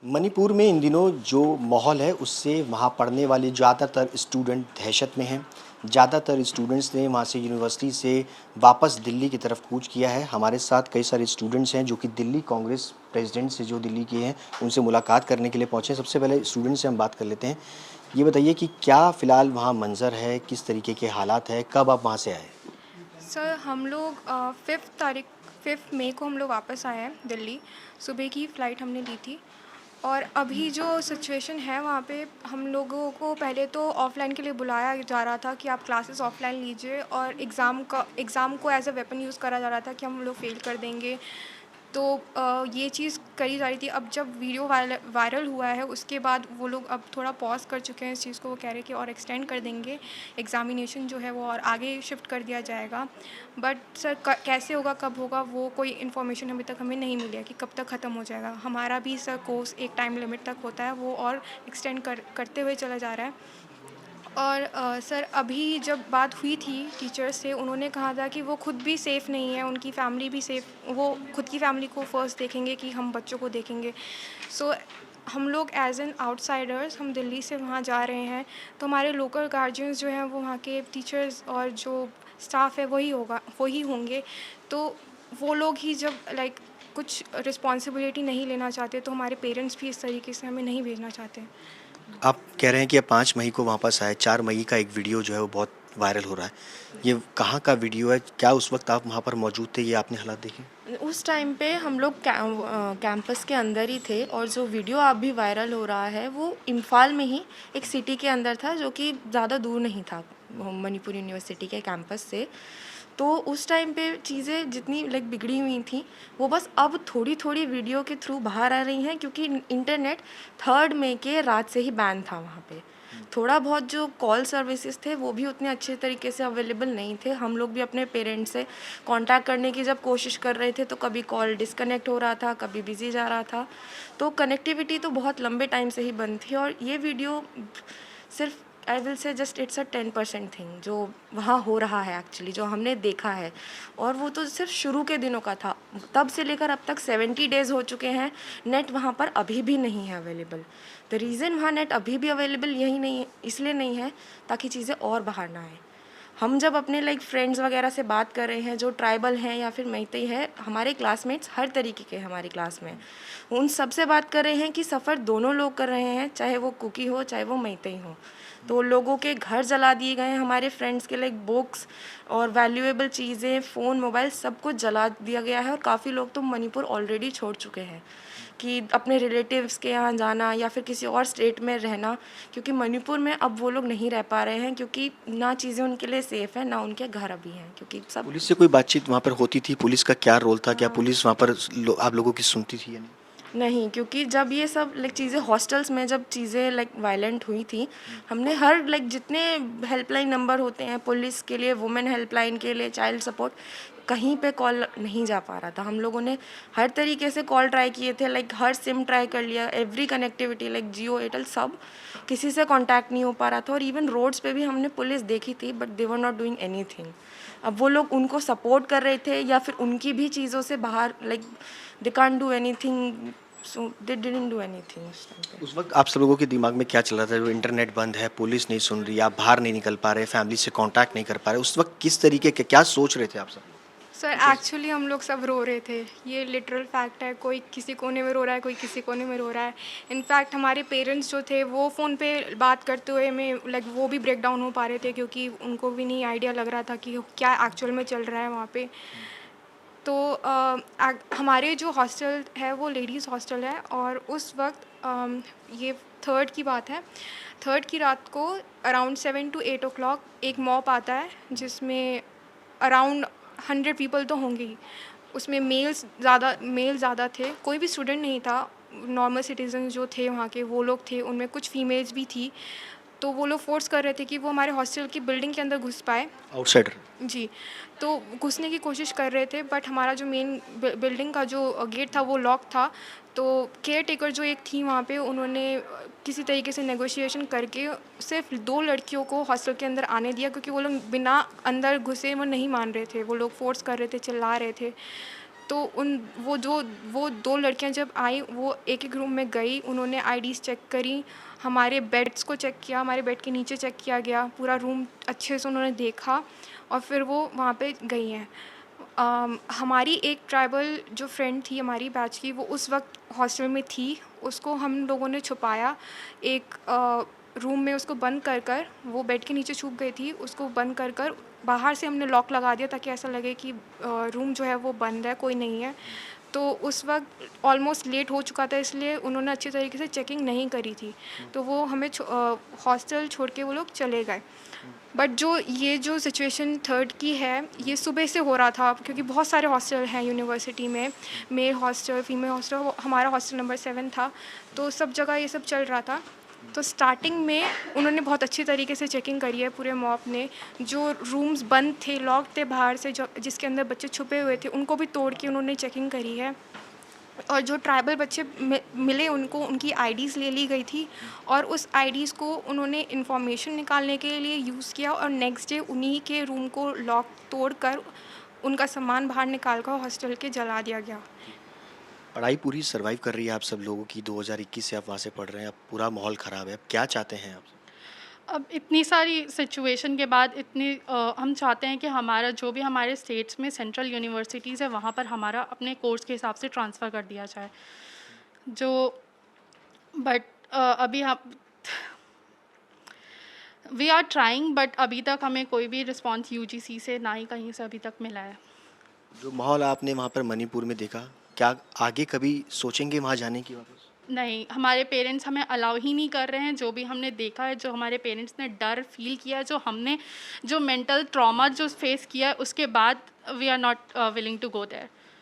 मणिपुर में इन दिनों जो माहौल है उससे वहाँ पढ़ने वाले ज़्यादातर स्टूडेंट दहशत में हैं। ज़्यादातर स्टूडेंट्स ने वहाँ से यूनिवर्सिटी से वापस दिल्ली की तरफ कूच किया है। हमारे साथ कई सारे स्टूडेंट्स हैं जो कि दिल्ली कांग्रेस प्रेसिडेंट से जो दिल्ली के हैं उनसे मुलाकात करने के लिए पहुँचे। सबसे पहले स्टूडेंट से हम बात कर लेते हैं। ये बताइए कि क्या फ़िलहाल वहाँ मंज़र है, किस तरीके के हालात हैं, कब आप वहाँ से आए? सर हम लोग 5 मई को हम लोग वापस आए हैं दिल्ली। सुबह की फ़्लाइट हमने ली थी और अभी जो सिचुएशन है वहाँ पे हम लोगों को पहले तो ऑफ़लाइन के लिए बुलाया जा रहा था कि आप क्लासेस ऑफ़लाइन लीजिए और एग्ज़ाम को एज़ अ वेपन यूज़ करा जा रहा था कि हम लोग फ़ेल कर देंगे। तो ये चीज़ करी जा रही थी। अब जब वीडियो वायरल हुआ है उसके बाद वो लोग अब थोड़ा पॉज़ कर चुके हैं इस चीज़ को। वो कह रहे हैं कि और एक्सटेंड कर देंगे, एग्ज़ामिनेशन जो है वो और आगे शिफ्ट कर दिया जाएगा। बट सर कैसे होगा, कब होगा, वो कोई इन्फॉर्मेशन अभी तक हमें नहीं मिली है कि कब तक ख़त्म हो जाएगा। हमारा भी सर कोर्स एक टाइम लिमिट तक होता है, वो और एक्सटेंड करते हुए चला जा रहा है। और सर अभी जब बात हुई थी टीचर्स से, उन्होंने कहा था कि वो खुद भी सेफ़ नहीं है, उनकी फ़ैमिली भी वो खुद की फ़ैमिली को फ़र्स्ट देखेंगे कि हम बच्चों को देखेंगे। सो हम लोग एज़ एन आउटसाइडर्स हम दिल्ली से वहाँ जा रहे हैं, तो हमारे लोकल गार्जियंस जो हैं वो वहाँ के टीचर्स और जो स्टाफ़ है वही होंगे। तो वो लोग ही जब लाइक कुछ रिस्पॉन्सिबिलिटी नहीं लेना चाहते, तो हमारे पेरेंट्स भी इस तरीके से हमें नहीं भेजना चाहते। आप कह रहे हैं कि आप 5 मई को वापस आए, 4 मई का एक वीडियो जो है वो बहुत वायरल हो रहा है। ये कहाँ का वीडियो है? क्या उस वक़्त आप वहाँ पर मौजूद थे, ये आपने हालात देखे? उस टाइम पे हम लोग कैंपस के अंदर ही थे और जो वीडियो अभी वायरल हो रहा है वो इम्फाल में ही एक सिटी के अंदर था, जो कि ज़्यादा दूर नहीं था मणिपुर यूनिवर्सिटी के कैंपस से। तो उस टाइम पे चीज़ें जितनी लाइक बिगड़ी हुई थी वो बस अब थोड़ी थोड़ी वीडियो के थ्रू बाहर आ रही हैं, क्योंकि इंटरनेट 3 मई के रात से ही बैन था वहाँ पे। थोड़ा बहुत जो कॉल सर्विसेज थे वो भी उतने अच्छे तरीके से अवेलेबल नहीं थे। हम लोग भी अपने पेरेंट्स से कांटेक्ट करने की जब कोशिश कर रहे थे तो कभी कॉल डिस्कनेक्ट हो रहा था, कभी बिज़ी जा रहा था। तो कनेक्टिविटी तो बहुत लंबे टाइम से ही बंद थी और ये वीडियो सिर्फ I will say just it's a 10% thing जो वहाँ हो रहा है एक्चुअली, जो हमने देखा है। और वो तो सिर्फ शुरू के दिनों का था, तब से लेकर अब तक 70 डेज़ हो चुके हैं। नेट वहाँ पर अभी भी नहीं है अवेलेबल। द रीज़न वहाँ नेट अभी भी अवेलेबल यही नहीं है, इसलिए नहीं है ताकि चीज़ें और बाहर ना आए। हम जब अपने लाइक फ्रेंड्स वगैरह से बात कर रहे हैं जो ट्राइबल हैं या फिर मैतेई है, हमारे क्लासमेट्स हर तरीके के हमारी क्लास में, उन सब से बात कर रहे हैं कि सफ़र दोनों लोग कर रहे हैं, चाहे वो कुकी हो चाहे वो मैतेई हो। तो लोगों के घर जला दिए गए हैं, हमारे फ्रेंड्स के लाइक बुक्स और वैल्यूएबल चीज़ें, फ़ोन, मोबाइल सब कुछ जला दिया गया है। और काफ़ी लोग तो मणिपुर ऑलरेडी छोड़ चुके हैं कि अपने रिलेटिव्स के यहाँ जाना या फिर किसी और स्टेट में रहना, क्योंकि मणिपुर में अब वो लोग नहीं रह पा रहे हैं, क्योंकि ना चीज़ें उनके लिए सेफ़ है, ना उनके घर अभी हैं, क्योंकि सब पुलिस से कोई बातचीत वहाँ पर होती थी? पुलिस का क्या रोल था? क्या पुलिस वहाँ पर आप लोगों की सुनती थी या नहीं? नहीं, क्योंकि जब ये सब लाइक चीज़ें हॉस्टल्स में जब चीज़ें लाइक वायलेंट हुई थी, हमने हर लाइक जितने हेल्पलाइन नंबर होते हैं पुलिस के लिए, वुमेन हेल्पलाइन के लिए, चाइल्ड सपोर्ट, कहीं पे कॉल नहीं जा पा रहा था। हम लोगों ने हर तरीके से कॉल ट्राई किए थे, लाइक हर सिम ट्राई कर लिया, एवरी कनेक्टिविटी लाइक जियो, एयरटेल, सब किसी से कांटेक्ट नहीं हो पा रहा था। और इवन रोड्स पे भी हमने पुलिस देखी थी, but they were not doing anything. अब वो लोग उनको सपोर्ट कर रहे थे या फिर उनकी भी चीज़ों से बाहर like they can't do anything, so they didn't do anything उस टाइम पे। उस वक़्त आप सब लोगों के दिमाग में क्या चल रहा था? जो इंटरनेट बंद है, पुलिस नहीं सुन रही, आप बाहर नहीं निकल पा रहे, फैमिली से कॉन्टैक्ट नहीं कर पा रहे, उस वक़्त किस तरीके के क्या सोच रहे थे आप सब? सर एक्चुअली हम लोग सब रो रहे थे, ये लिटरल फैक्ट है। कोई किसी कोने में रो रहा है, कोई किसी कोने में रो रहा है। इनफैक्ट हमारे पेरेंट्स जो थे वो फ़ोन पे बात करते हुए में लाइक वो भी ब्रेक डाउन हो पा रहे थे, क्योंकि उनको भी नहीं आइडिया लग रहा था कि क्या एक्चुअल में चल रहा है वहाँ पे। तो हमारे जो हॉस्टल है वो लेडीज़ हॉस्टल है और उस वक्त ये थर्ड की बात है। थर्ड की रात को अराउंड 7 to 8 o'clock एक मॉब आता है, जिसमें अराउंड 100 पीपल तो होंगे ही। उसमें मेल ज़्यादा थे, कोई भी स्टूडेंट नहीं था। नॉर्मल सिटीजन जो थे वहाँ के वो लोग थे, उनमें कुछ फीमेल्स भी थी। तो वो लोग फ़ोर्स कर रहे थे कि वो हमारे हॉस्टल की बिल्डिंग के अंदर घुस पाए। आउटसाइडर। जी, तो घुसने की कोशिश कर रहे थे, बट हमारा जो मेन बिल्डिंग का जो गेट था वो लॉक था। तो केयर टेकर जो एक थी वहाँ पे, उन्होंने किसी तरीके से नेगोशिएशन करके सिर्फ 2 लड़कियों को हॉस्टल के अंदर आने दिया, क्योंकि वो लोग बिना अंदर घुसे वो नहीं मान रहे थे। वो लोग फ़ोर्स कर रहे थे, चिल्ला रहे थे। तो वो दो लड़कियां जब आई, वो एक एक रूम में गई, उन्होंने आईडीज़ चेक करी, हमारे बेड्स को चेक किया, हमारे बेड के नीचे चेक किया गया, पूरा रूम अच्छे से उन्होंने देखा और फिर वो वहाँ पे गई हैं। हमारी एक ट्राइबल जो फ्रेंड थी हमारी बैच की, वो उस वक्त हॉस्टल में थी, उसको हम लोगों ने छुपाया एक रूम में, उसको बंद कर कर, वो बेड के नीचे छुप गई थी, उसको बंद कर कर बाहर से हमने लॉक लगा दिया ताकि ऐसा लगे कि रूम जो है वो बंद है, कोई नहीं है। तो उस वक्त ऑलमोस्ट लेट हो चुका था, इसलिए उन्होंने अच्छी तरीके से चेकिंग नहीं करी थी, तो वो हमें हॉस्टल छोड़ के वो लोग चले गए। बट जो सिचुएशन थर्ड की है, ये सुबह से हो रहा था, क्योंकि बहुत सारे हॉस्टल हैं यूनिवर्सिटी में, मेल हॉस्टल, फीमेल हॉस्टल, हमारा हॉस्टल नंबर 7 था, तो सब जगह ये सब चल रहा था। तो स्टार्टिंग में उन्होंने बहुत अच्छी तरीके से चेकिंग करी है, पूरे मॉप ने, जो रूम्स बंद थे, लॉक थे बाहर से, जो जिसके अंदर बच्चे छुपे हुए थे, उनको भी तोड़ के उन्होंने चेकिंग करी है। और जो ट्राइबल बच्चे मिले, उनको उनकी आईडीज़ ले ली गई थी, और उस आईडीज़ को उन्होंने इंफॉर्मेशन निकालने के लिए यूज़ किया, और नेक्स्ट डे उन्हीं के रूम को लॉक तोड़कर उनका सामान बाहर निकाल कर हॉस्टल के जला दिया गया। पढ़ाई पूरी सर्वाइव कर रही है आप सब लोगों की, 2021 से आप वहाँ से पढ़ रहे हैं, अब पूरा माहौल ख़राब है, अब क्या चाहते हैं आप? अब इतनी सारी सिचुएशन के बाद हम चाहते हैं कि हमारा जो भी हमारे स्टेट्स में सेंट्रल यूनिवर्सिटीज़ है, वहाँ पर हमारा अपने कोर्स के हिसाब से ट्रांसफ़र कर दिया जाए। बट अभी हम वी आर ट्राइंग, बट अभी तक हमें कोई भी रिस्पॉन्स यूजीसी से ना ही कहीं से अभी तक मिला है। जो माहौल आपने वहाँ पर मणिपुर में देखा, क्या आगे कभी सोचेंगे वहाँ जाने की वापस? नहीं, हमारे पेरेंट्स हमें अलाउ ही नहीं कर रहे हैं। जो भी हमने देखा है, जो हमारे पेरेंट्स ने डर फील किया है, जो मेंटल ट्रॉमा जो फेस किया है, उसके बाद we are not willing to go there.